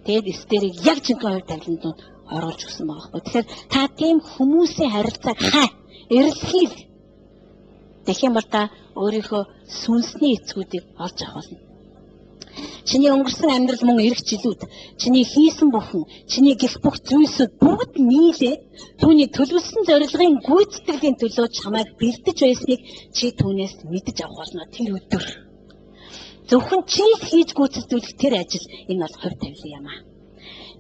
Тэгээд эсдэрийг яг жинхэнэ хувь тавиланд оруулж өгсөн байгаа байхгүй. Тэгэхээр та тийм хүмүүсийн харилцааг хай, эрэлхийл. Тэгэх юм бол та өөрийнхөө сүнсний эцгүүдийг олж авах болно. Чиний өнгөрсөн амьдрал мөн ирэх жилүүд, чиний хийсэн бүхэн, чиний гих бүх зүйлсүүд бүгд нийлээ түүний төлөвлөсөн зорилгын гүйцэтгэлийн төлөө чамайг бэлдэж байсныг чи түүнээс мэдэж авах болно тэр өдөр. Зөвхөн чи хийж гүйцэтгүүлэх тэр ажил энэ бол хувь тавилан юм аа.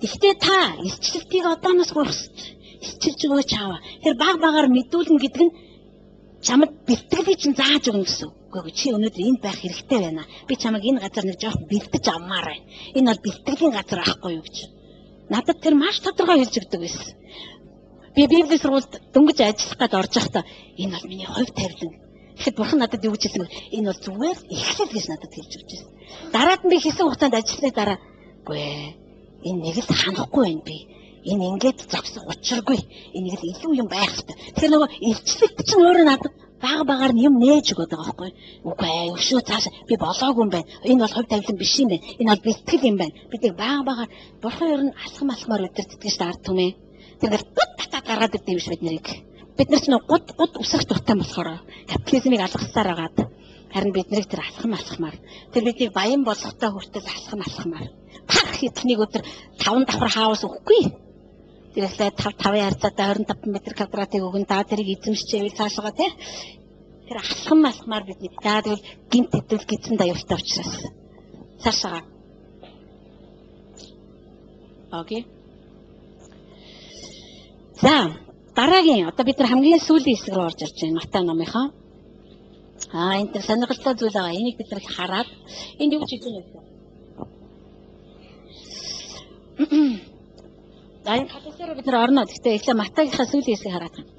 Гэхдээ та илчлэлтийг одооноос гүйцэтгэж, илчилж өгөөч аава. Тэр баг багаар мэдүүлнэ гэдэг нь чамд бэлтгэлийг чинь зааж өгнө гэсэн. Үгүй чи өнөөдөр энд байх хэрэгтэй байна. Би чамайг энэ газар нэг жоох бэлтэж авмаар байна. Энэ бол бэлтгэлийн газар аахгүй юу гэж. Надад тэр маш тодорхой хэлж өгдөг байсан. Би Библийн сургуульд дөнгөж ажиллах гээд орж байхдаа энэ бол миний хувь тавилан. Тэгэхэд бурхан надад юу гэж хэлсэн бэ? Энэ бол зүгээр эхлэл гэж надад хэлж өгч байсан. Дараад нь би хэсэг хугацаанд ажилласны дараа үгүй энэ нэг л ханахгүй байна би. Энэ ингээд зогсох учиргүй. Энийг л илүү юм байх хэрэгтэй. Тэгэхээр нөгөө илчлэлт чинь өөрөө надад баг багаар юм нээж өгöd байгаа байхгүй. Үгүй ээ, өшөө цааш би болоогүй юм байна. Энэ бол хувь тавилан биш юм байна. Энэ бол бэлтгэл юм байна. Бид нэг баг багаар бурхан ер нь алхам алхмаар өдөртдөг гэж ард түмээ. Тэгэхээр гут татаад гаргаад ирдэг юм биш бид нарыг. Бид нар ч нэг гут үсэх дуртай болохоор капитализмыг алгасаар агаад харин бид нарыг тэр алхмаар тэр биднийг баян болгохтой хүртэл алхмаар парх эднийг өдөр 5 давхар хаус өгөхгүй. Тэрсээ 5-5 харьцаатай 25 м2 өгөн даа тэрийг эзэмшчихвэл цаашгаа тий. Тэр алхмаар бидний даа тэгвэл гинт хэдүүл гизэн даюултай учраас. Цаашгаа. Окей. За, дараагийн одоо бид нар хамгийн сүүлийн хэсэг рүү орж ирж байна. Матай номынхаа. Энэ тэр сонирхолтой зүйл байгаа. Энийг бид нар хараад энд юу гэж хэлж байна вэ? Энэ хатасаар бид нар орно. Гэхдээ эхлээ Матайгийнхаа сүүлийн хэсгийг хараад байна.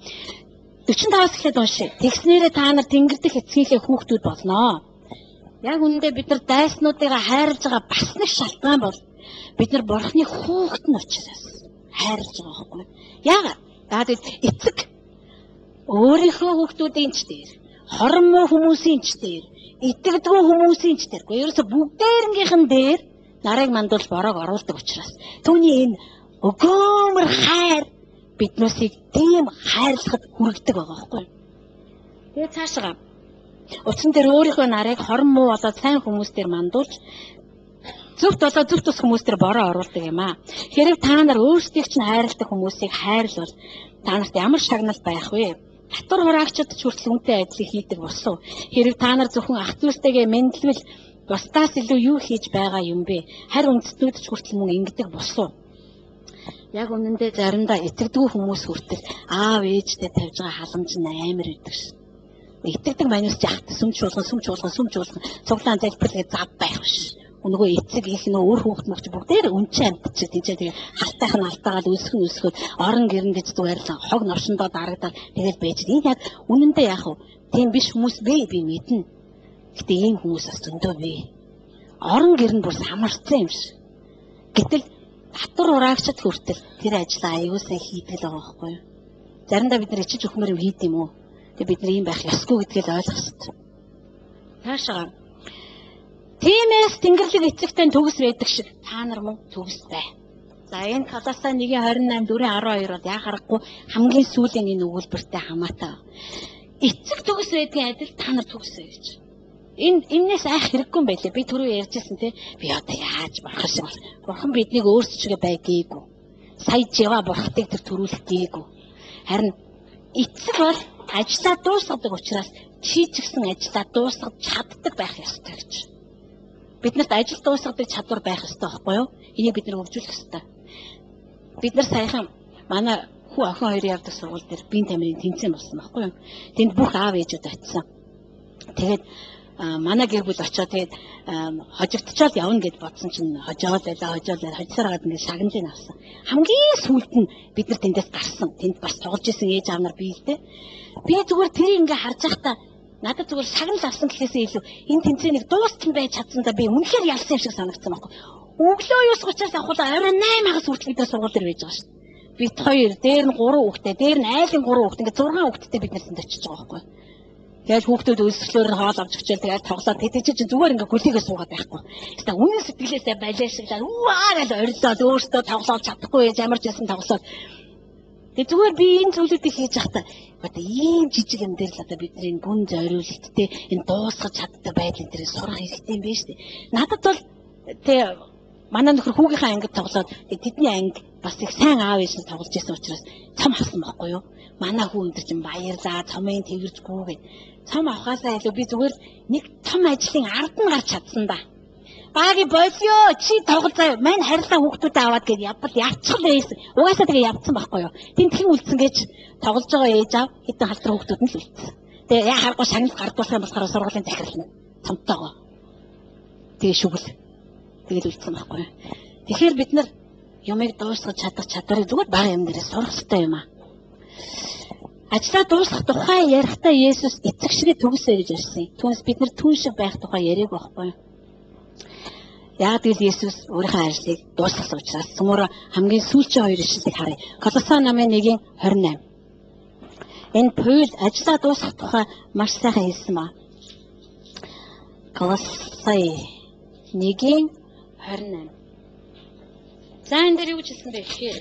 45-аас эхлээд уншъя. Тэгснээрээ та нар тэнгэр дэх эцгийнхээ хүүхдүүд болноо. Яг үүндээ бид нар дайснуудыгаа хайрлаж байгаа бас нэг шалтгаан бол бид нар бурхны хүүхэд нь учраас хайрлаж байгаа байхгүй. Яагаад? Даад эцэг өөрийнхөө хүүхдүүдийн ч дээр, хорон муу хүмүүсийн ч дээр, итгэдэггүй хүмүүсийн ч дээр, ерөөсө бүгдээрнгийнхэн дээр нарыг мандуулж бороог оруулдаг учраас түүний энэ өгөөмөр хайр биднээсийг тийм хайрлахад хүргэдэг байгаа байхгүй. Тэгээ цаашаа утсан дээр өөрийнхөө нарыг хорон муу болоод сайн хүмүүстээр мандуулж зөвхт болоод зөвхт ус хүмүүстээр бороо оруулдаг юм аа. Хэрэг та нар өөрсдийг чинь хайрладаг хүмүүсийг хайрлвал та нарт ямар шагнал байх вэ? Татвар хураагчид ч хүртэл үнэтэй ажлыг хийдэг болсон. Хэрэг та нар зөвхөн ах дүүстэйгээ мэдлэл бусдаас илүү юу хийж байгаа юм бэ? Харин үндэстнүүд ч хүртэл мөн ингэдэг болсон. Яг үнэндээ заримдаа итгэдэггүй хүмүүс хүртэл аав ээжтэй тавьж байгаа халамж нь амар идэг шин. Итгэдэг манус жахт сүмч болгон цуглаан залбирлыг зав байх ш. Нөгөө эцэг их нөө өөр хүүхд мөгч бүгдээр үнчээ амтчих тийчээ тэгээ халтайх нь алтаагаад өсгөхөд орон гэрэндэж зүгээрсэн хог новшондоо дарагдаад тэгэл байж. Энэ яг үнэндээ яах вэ? Тийм биш хүмүүс бэ би мэднэ. Гэтэ ийм хүмүүс бас зөндөө бэ. Орон гэрэн бүр самарцсан юм ш. Гэтэл татвар ураагчд хүртэл тэр ажлаа аюулсаа хийдэг л байгаа байхгүй юу? Заримдаа бид нар ичиж өхмөр хийд юм уу? Тэгээ бид нар ийм байх ёсгүй гэдгийг ойлгох хэрэгтэй. Таашаа тиймээс тэнгэрлэг эцэгтэй төгс байдаг шиг та нар мөн төгс бай. За энэ Колосай 1:28 4:12 бол яа харахгүй хамгийн сүүлийн энэ өгүүлбэртэй хамаатай. Эцэг төгс байдгийн адил та нар төгс бай гэж. Эннээс айх хэрэггүй юм байлээ. Би түрүү ярьжсэн тий. Би одоо яаж болох шиг бол. Бурхан биднийг өөрсдөө бай гээгүй. Сая жива бурхтыг тэр төрүүлэх гээгүй. Харин эцэг бол ажлаа дуусгадаг учраас чи ч гэсэн ажлаа дуусгаж чаддаг байх ёстой гэж. Биднэрт ажил дуусгадаг чадвар байх ёстой байхгүй юу? Энийг бид нар хөгжүүлэх ёстой. Бид нар саяхан манай хүү охин хоёр явдаг сургууль дээр биеийн тамирын тэмцээн болсон байхгүй юу? Тэнд бүх аав ээжүүд очсон. Тэгээд манай гэр бүл очоод тэгээд хожигдчиход явна гэж бодсон чинь хожоод хожисаар гад ингээд шагналыг авсан. Хамгийн сүүлд нь бид нар тэндээс гарсан. Тэнд бас тоглож исэн ээж аав нар бие л дээ. Би зүгээр тэрийг ингээд харж байхдаа надад зүгээр шагнал авсан гэхээсээ илүү энэ тэмцээнийг дууссан байж чадсан да би үнэхээр ялсан юм шиг санагдсан байхгүй. Өглөө 9:30-аас авахул орой 8-аас хүртэл бид сургууль дээр байж байгаа шүү дээ. Бид хоёр дээр нь 3 хүүхдээ, дээр нь айлын 3 хүүхдээ ингээд 6 хүүхэдтэй бид нарт очиж байгаа байхгүй. Тэгэл хүүхдүүд өсвөлөөр нь хоол авч өчөөл тэгэл тоглоод тэд чинь зүгээр ингээ гөлийгээ суугаад байхгүй. Эсвэл үнэн сэтгэлээсээ балиашглаад үаа гэж орилоод өөртөө тоглоод чадахгүй ямар ч ясан тоглоод. Тэгээ зүгээр би энэ зүйлүүдийг хийж явахдаа одоо ийм жижиг юм дээр л одоо бидний гүн зориулттэй энэ дуусгаж чаддаг байдлын дээр сурах хэрэгтэй юм байна шүү дээ. Надад бол тэгээ манай нөхөр хүүгийнхаа ангид тоглоод тэдний анги бас их сайн аав ээж нь тоглож байсан учраас цом авсан байхгүй юу? Манай хүү өндөр чинь баярлаа, цомын тэрвэржгүй гэд. Цом авахаасаа илүү би зүгээр нэг том ажлын ард нь гарч чадсан да. Бааги болио чи тоглоцоо мань харилаа хүүхдүүдэд аваад гээд явчихл байсан. Угаасаа тэгээ явцсан байхгүй юу? Тэнтхэн үлдсэн гэж тоглож байгаа ээж аав хэдэн халтрын хүүхдүүд нь л үлдсэн. Тэгээ яа харахгүй шагнал гардуулах юм болохоор сургуулийн захирал нь цомтойгоо. Тэгээ шүгэл. Тэгэл үлдсэн байхгүй юу? Тэгэхээр бид нар юмыг дуусгаж чадах чадварыг зүгээр бага юм дээрээ сурах хэрэгтэй юм аа. Ажлаа дуусгах тухай ярихдаа Есүс эцэг шигээ төгсөө гэж ярьсан. Түүнээс бид нар түн шиг байх тухай яриаг байхгүй юу? Яа тэгэл Есүс өөрийнхөө ажлыг дуусгасан учраас цөмөр хамгийн сүүлчийн хоёр ишлэлийг харъя. Колосын намын 1:28. Энэ Паул ажлаа дуусгах тухай маш сайхан хэлсэн ба. Колосын 1:28. За энэ дээр юу гэж хэлсэн бэ гэхээр